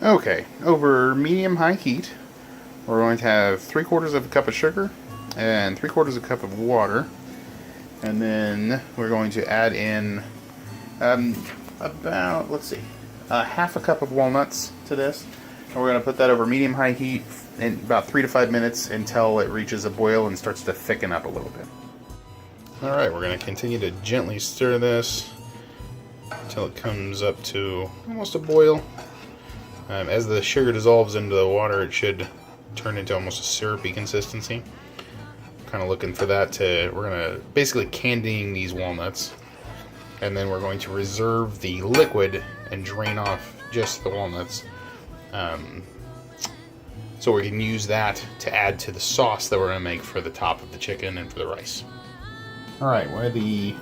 Okay, over medium-high heat, we're going to have 3/4 of a cup of sugar and 3/4 of a cup of water, and then we're going to add in about, let's see, half a cup of walnuts to this, and we're going to put that over medium-high heat in about 3 to 5 minutes until it reaches a boil and starts to thicken up a little bit. Alright, we're going to continue to gently stir this until it comes up to almost a boil. As the sugar dissolves into the water, it should turn into almost a syrupy consistency. Kind of looking for that to, we're going to basically candying these walnuts, and then we're going to reserve the liquid and drain off just the walnuts, so we can use that to add to the sauce that we're going to make for the top of the chicken and for the rice. Alright, while the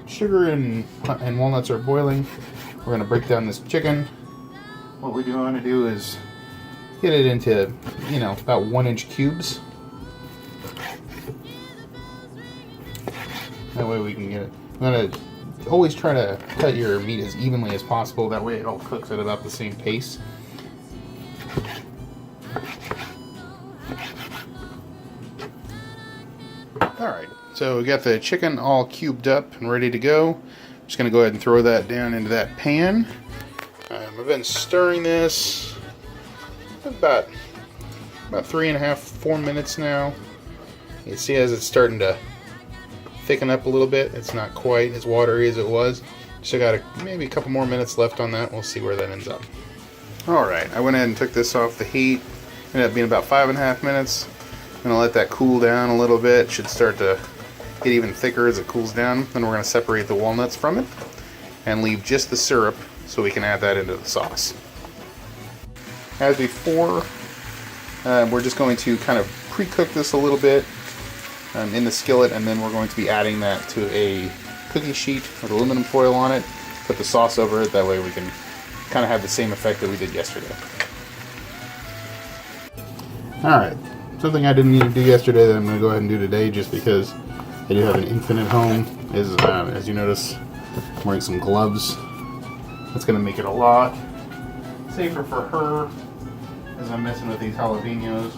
sugar and walnuts are boiling, we're going to break down this chicken. What we want to do is get it into, about 1-inch cubes. That way we can get it. I'm going to always try to cut your meat as evenly as possible. That way it all cooks at about the same pace. Alright, so we got the chicken all cubed up and ready to go. Just going to go ahead and throw that down into that pan. I've been stirring this about 3.5 to 4 minutes now. You see as it's starting to thicken up a little bit. It's not quite as watery as it was. Still got maybe a couple more minutes left on that. We'll see where that ends up. Alright, I went ahead and took this off the heat. Ended up being about 5.5 minutes. I'm going to let that cool down a little bit. It should start to get even thicker as it cools down. Then we're going to separate the walnuts from it and leave just the syrup so we can add that into the sauce. As before, we're just going to kind of pre-cook this a little bit in the skillet, and then we're going to be adding that to a cookie sheet with aluminum foil on it, put the sauce over it. That way we can kind of have the same effect that we did yesterday. Alright, something I didn't need to do yesterday that I'm going to go ahead and do today just because I do have an infant at home is, as you notice, I'm wearing some gloves. That's going to make it a lot safer for her as I'm messing with these jalapenos.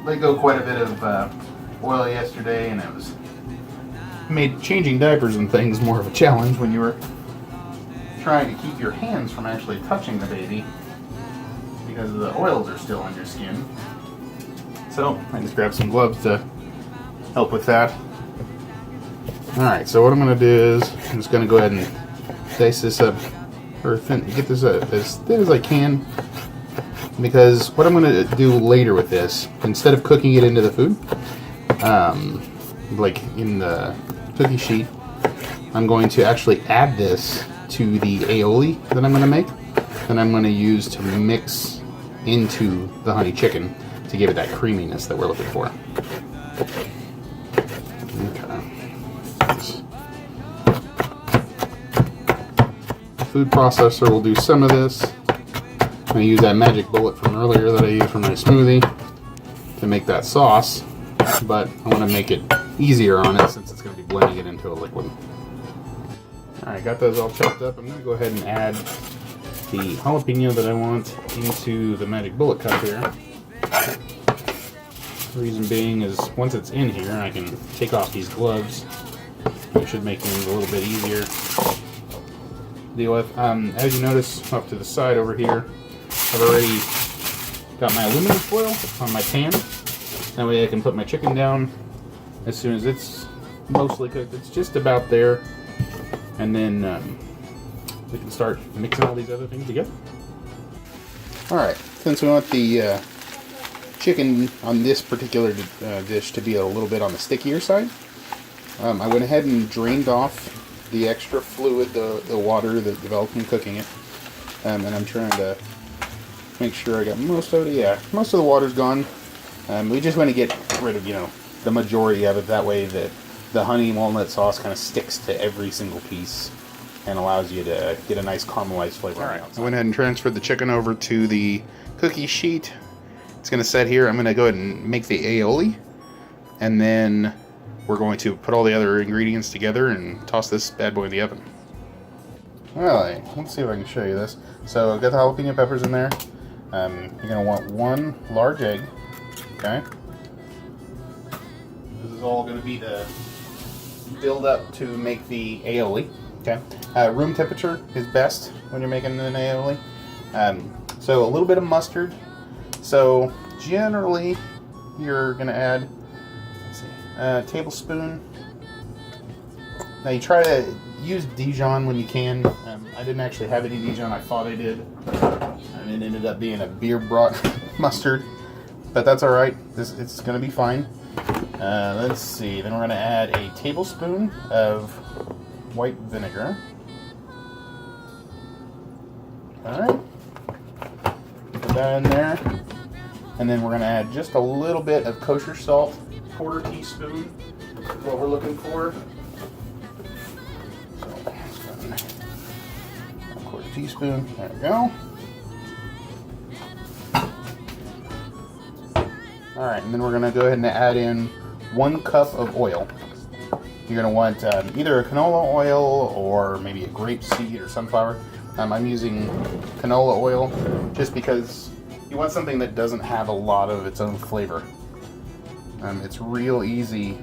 Let go quite a bit of oil yesterday, and it was made changing diapers and things more of a challenge when you were trying to keep your hands from actually touching the baby because the oils are still on your skin. So I just grabbed some gloves to help with that. Alright, so what I'm going to do is I'm just going to go ahead and dice this up, or get this up as thin as I can, because what I'm going to do later with this, instead of cooking it into the food, like in the cookie sheet, I'm going to actually add this to the aioli that I'm going to make, and I'm going to use to mix into the honey chicken to give it that creaminess that we're looking for. Food processor will do some of this. I'm going to use that magic bullet from earlier that I used for my smoothie to make that sauce, but I want to make it easier on it since it's going to be blending it into a liquid. Alright, got those all chopped up. I'm going to go ahead and add the jalapeno that I want into the magic bullet cup here. The reason being is once it's in here, I can take off these gloves. It should make things a little bit easier to deal with. As you notice off to the side over here, I've already got my aluminum foil on my pan. That way I can put my chicken down as soon as it's mostly cooked. It's just about there. And then we can start mixing all these other things together. Alright, since we want the chicken on this particular dish to be a little bit on the stickier side, I went ahead and drained off the extra fluid, the water that developed from cooking it, and I'm trying to make sure I got most of it. Yeah, most of the water's gone. We just want to get rid of, the majority of it. That way that the honey walnut sauce kind of sticks to every single piece and allows you to get a nice caramelized flavor. All right, I went ahead and transferred the chicken over to the cookie sheet. It's going to set here. I'm going to go ahead and make the aioli, and then we're going to put all the other ingredients together and toss this bad boy in the oven. Really? Let's see if I can show you this. So I've got the jalapeno peppers in there. You're going to want 1 large egg. Okay. This is all going to be the build up to make the aioli. Okay. Room temperature is best when you're making an aioli. So a little bit of mustard. So generally you're going to add, let's see, a tablespoon. Now you try to use Dijon when you can. I didn't actually have any Dijon. I thought I did, and it ended up being a beer brought mustard, but that's all right. It's going to be fine. Let's see. Then we're going to add a tablespoon of white vinegar. All right. Put that in there, and then we're going to add just a little bit of kosher salt, 1/4 teaspoon. What we're looking for. 1/4 teaspoon. There we go. All right, and then we're going to go ahead and add in 1 cup of oil. You're going to want either a canola oil or maybe a grapeseed or sunflower. I'm using canola oil just because you want something that doesn't have a lot of its own flavor. It's real easy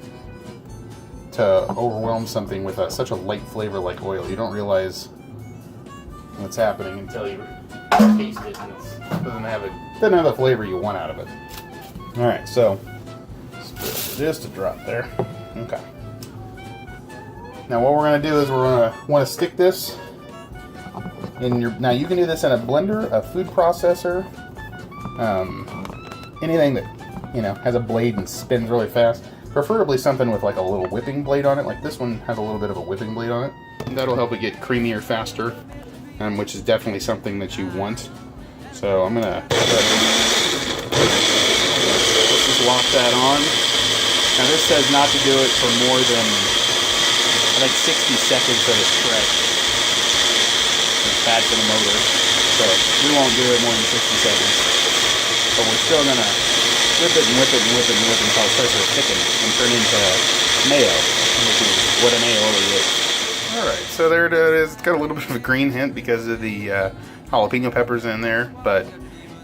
to overwhelm something with such a light flavor like oil. You don't realize what's happening until you taste it, and it doesn't have the flavor you want out of it. All right, so just a drop there. Okay. Now what we're going to do is we're going to want to stick this in your. Now you can do this in a blender, a food processor, anything that has a blade and spins really fast. Preferably something with like a little whipping blade on it. Like this one has a little bit of a whipping blade on it. And that'll help it get creamier faster, which is definitely something that you want. So I'm gonna just lock that on. Now this says not to do it for more than like 60 seconds at a stretch. It's bad for the motor, so we won't do it more than 60 seconds. But we're still gonna whip it and whip it and whip it and whip it until it starts to thicken and turn into mayo, which is what an aioli is. Alright, so there it is. It's got a little bit of a green hint because of the jalapeno peppers in there, but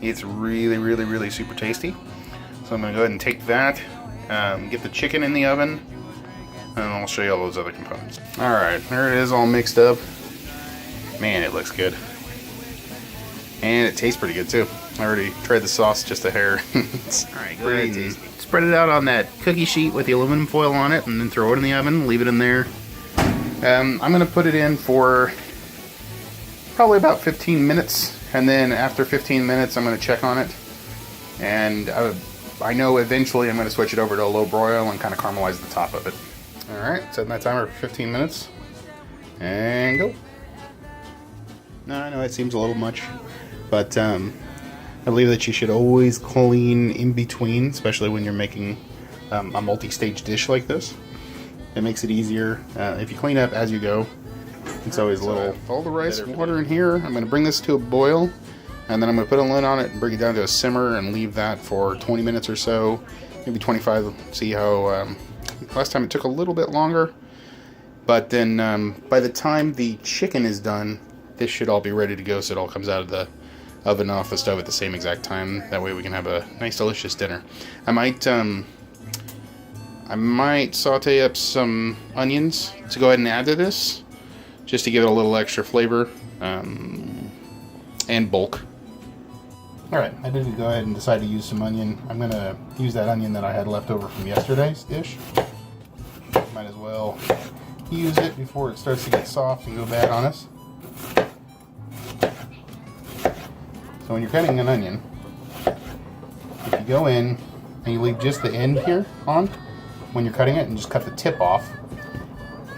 it's really, really, really super tasty. So I'm going to go ahead and take that, get the chicken in the oven, and I'll show you all those other components. Alright, there it is all mixed up. Man, it looks good. And it tastes pretty good too. I already tried the sauce just a hair. Alright, go ahead and spread it out on that cookie sheet with the aluminum foil on it, and then throw it in the oven, leave it in there. I'm going to put it in for probably about 15 minutes, and then after 15 minutes I'm going to check on it, and I know eventually I'm going to switch it over to a low broil and kind of caramelize the top of it. Alright, setting that timer for 15 minutes, and go. Now I know it seems a little much, but I believe that you should always clean in between, especially when you're making a multi-stage dish like this. It makes it easier. If you clean up as you go, it's always a little. All the rice water in here. I'm going to bring this to a boil, and then I'm going to put a lid on it and bring it down to a simmer and leave that for 20 minutes or so, maybe 25. See how last time it took a little bit longer, but then by the time the chicken is done, this should all be ready to go, so it all comes out of the oven off the stove at the same exact time. That way we can have a nice delicious dinner. I might saute up some onions to go ahead and add to this, just to give it a little extra flavor and bulk. Alright, I did go ahead and decide to use some onion. I'm going to use that onion that I had left over from yesterday's dish. Might as well use it before it starts to get soft and go bad on us. So when you're cutting an onion, if you go in and you leave just the end here on, when you're cutting it, and just cut the tip off,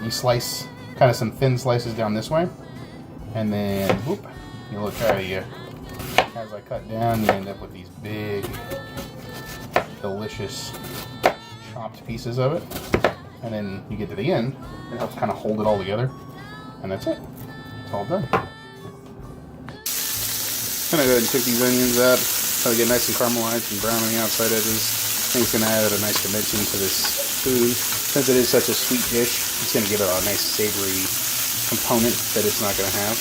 you slice kind of some thin slices down this way, and then whoop, you look how you, as I cut down, you end up with these big, delicious chopped pieces of it, and then you get to the end, it helps kind of hold it all together, and that's it. It's all done. I'm gonna go ahead and cook these onions up until they get nice and caramelized and brown on the outside edges. I think it's going to add a nice dimension to this food. Since it is such a sweet dish, it's going to give it a nice savory component that it's not going to have.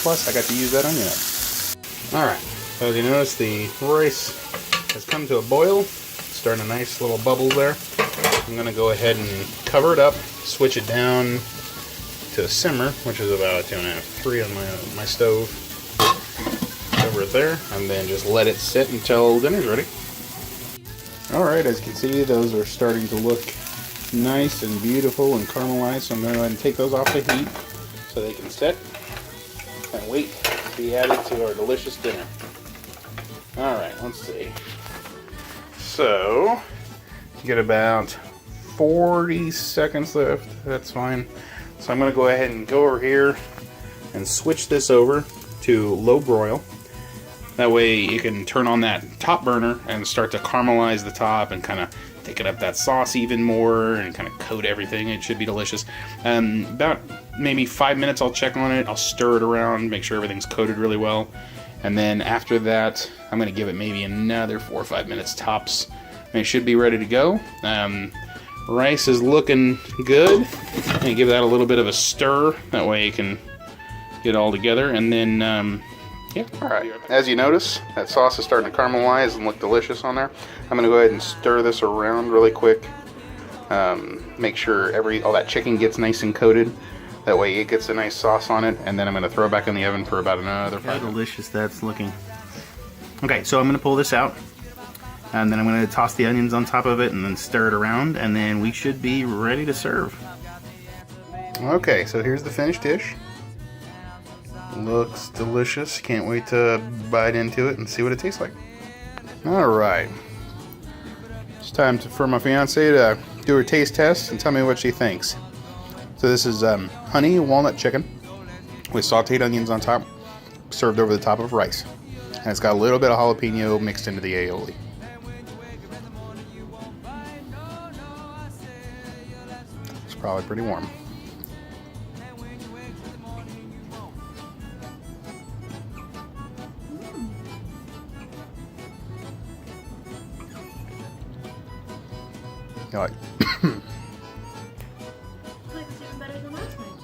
Plus, I got to use that onion up. Alright, so as you notice, the rice has come to a boil. Starting a nice little bubble there. I'm going to go ahead and cover it up, switch it down to a simmer, which is about 2.5, 3 on my stove. Cover it there, and then just let it sit until dinner's ready. Alright, as you can see, those are starting to look nice and beautiful and caramelized, so I'm going to go ahead and take those off the heat so they can sit and wait to be added to our delicious dinner. Alright, let's see. So, you get about 40 seconds left. That's fine. So I'm going to go ahead and go over here and switch this over to low broil. That way you can turn on that top burner and start to caramelize the top and kind of thicken up that sauce even more and kind of coat everything. It should be delicious. About maybe 5 minutes I'll check on it. I'll stir it around, make sure everything's coated really well. And then after that, I'm going to give it maybe another 4 or 5 minutes tops. And it should be ready to go. Rice is looking good. And give that a little bit of a stir. That way it can get all together. And then, yeah. Alright, as you notice, that sauce is starting to caramelize and look delicious on there. I'm going to go ahead and stir this around really quick. Make sure all that chicken gets nice and coated. That way it gets a nice sauce on it, and then I'm going to throw it back in the oven for about another 5 minutes. How delicious that's looking. Okay, so I'm going to pull this out, and then I'm going to toss the onions on top of it and then stir it around, and then we should be ready to serve. Okay, so here's the finished dish. Looks delicious. Can't wait to bite into it and see what it tastes like. Alright. It's time for my fiance to do her taste test and tell me what she thinks. So this is honey walnut chicken with sauteed onions on top, served over the top of rice. And it's got a little bit of jalapeno mixed into the aioli. It's probably pretty warm. You like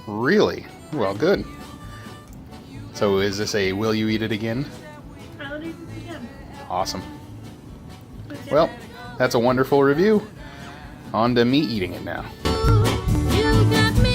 Really? Well, good. So is this a will you eat it again? I'll eat it again. Awesome. Well, that's a wonderful review. On to me eating it now. You got me.